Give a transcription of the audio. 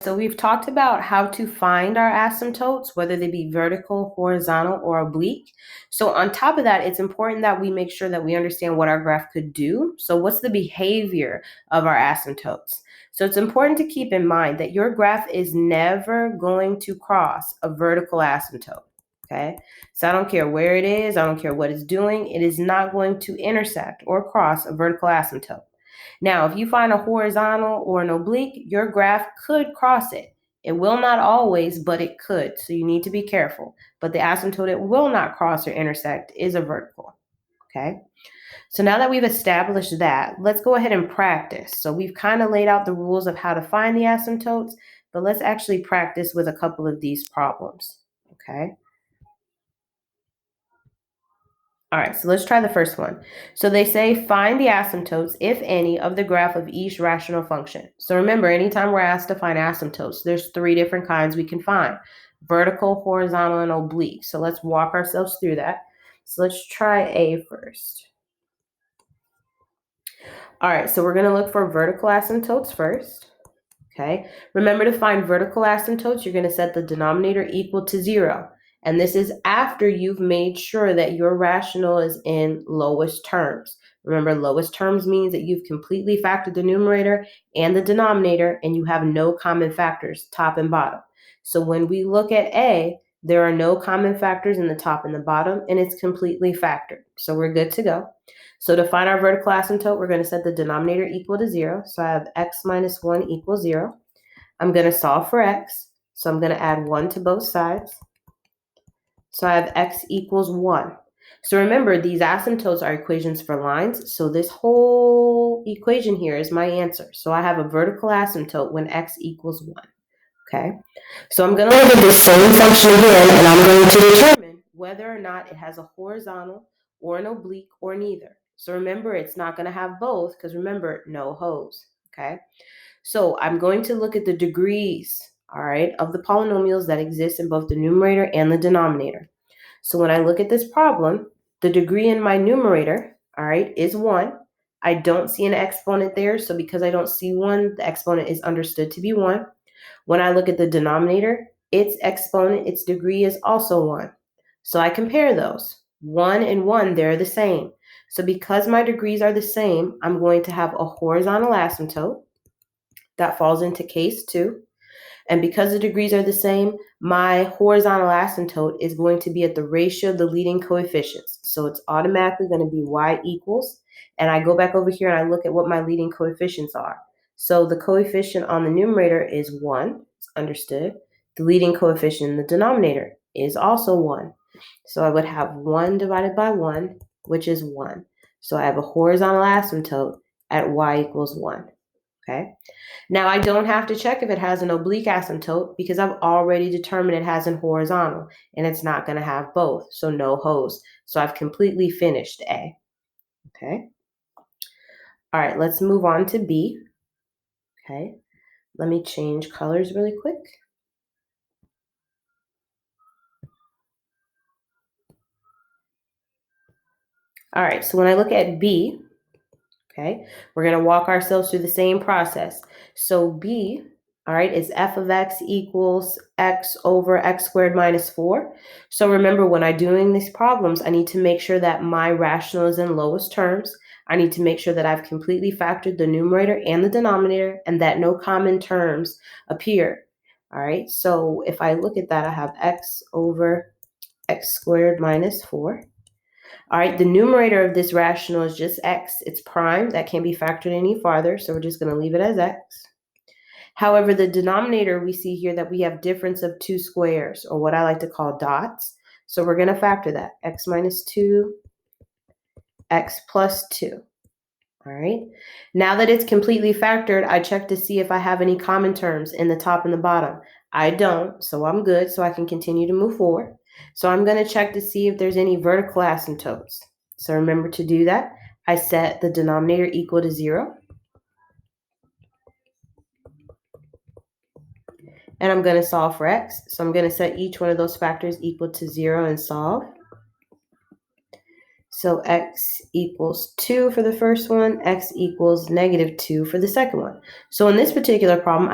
So we've talked about how to find our asymptotes, whether they be vertical, horizontal, or oblique. So on top of that, it's important that we make sure that we understand what our graph could do. So what's the behavior of our asymptotes? So it's important to keep in mind that your graph is never going to cross a vertical asymptote. Okay, so I don't care where it is, I don't care what it's doing, it is not going to intersect or cross a vertical asymptote. Now, if you find a horizontal or an oblique, your graph could cross it. It will not always, but it could. So you need to be careful. But the asymptote it will not cross or intersect is a vertical. Okay. So now that we've established that, let's go ahead and practice. So we've kind of laid out the rules of how to find the asymptotes, but let's actually practice with a couple of these problems. Okay. All right, so let's try the first one. So they say find the asymptotes, if any, of the graph of each rational function. So remember, anytime we're asked to find asymptotes, there's three different kinds we can find: vertical, horizontal, and oblique. So let's walk ourselves through that. So let's try A first. All right, so we're going to look for vertical asymptotes first. Okay, remember to find vertical asymptotes, you're going to set the denominator equal to 0. And this is after you've made sure that your rational is in lowest terms. Remember, lowest terms means that you've completely factored the numerator and the denominator, and you have no common factors, top and bottom. So when we look at A, there are no common factors in the top and the bottom, and it's completely factored. So we're good to go. So to find our vertical asymptote, we're going to set the denominator equal to 0. So I have x minus 1 equals 0. I'm going to solve for x. So I'm going to add 1 to both sides. So I have x equals 1. So remember, these asymptotes are equations for lines. So this whole equation here is my answer. So I have a vertical asymptote when x equals 1. Okay. So I'm going to look at this same function again, and I'm going to determine whether or not it has a horizontal or an oblique or neither. So remember, it's not going to have both because remember, no hose. Okay. So I'm going to look at the degrees, all right, of the polynomials that exist in both the numerator and the denominator. So when I look at this problem, the degree in my numerator, all right, is 1. I don't see an exponent there, so because I don't see 1, the exponent is understood to be 1. When I look at the denominator, its exponent, its degree is also 1. So I compare those. 1 and 1, they're the same. So because my degrees are the same, I'm going to have a horizontal asymptote. That falls into case 2. And because the degrees are the same, my horizontal asymptote is going to be at the ratio of the leading coefficients. So it's automatically going to be y equals. And I go back over here and I look at what my leading coefficients are. So the coefficient on the numerator is 1. It's understood. The leading coefficient in the denominator is also 1. So I would have 1 divided by 1, which is 1. So I have a horizontal asymptote at y equals 1. Okay. Now I don't have to check if it has an oblique asymptote because I've already determined it has an horizontal and it's not going to have both. So no hose. So I've completely finished A. Okay. All right, let's move on to B. Okay. Let me change colors really quick. All right, so when I look at B, okay, we're going to walk ourselves through the same process. So B, all right, is f of x equals x over x squared minus 4. So remember, when I'm doing these problems, I need to make sure that my rational is in lowest terms. I need to make sure that I've completely factored the numerator and the denominator and that no common terms appear. All right, so if I look at that, I have x over x squared minus 4. All right, the numerator of this rational is just x. It's prime. That can't be factored any farther, so we're just going to leave it as x. However, the denominator, we see here that we have difference of 2 squares, or what I like to call dots. So we're going to factor that, x minus 2, x plus 2. All right, now that it's completely factored, I check to see if I have any common terms in the top and the bottom. I don't, so I'm good, so I can continue to move forward. So I'm going to check to see if there's any vertical asymptotes. So remember to do that. I set the denominator equal to 0. And I'm going to solve for x. So I'm going to set each one of those factors equal to 0 and solve. So x equals 2 for the first one, x equals negative 2 for the second one. So in this particular problem,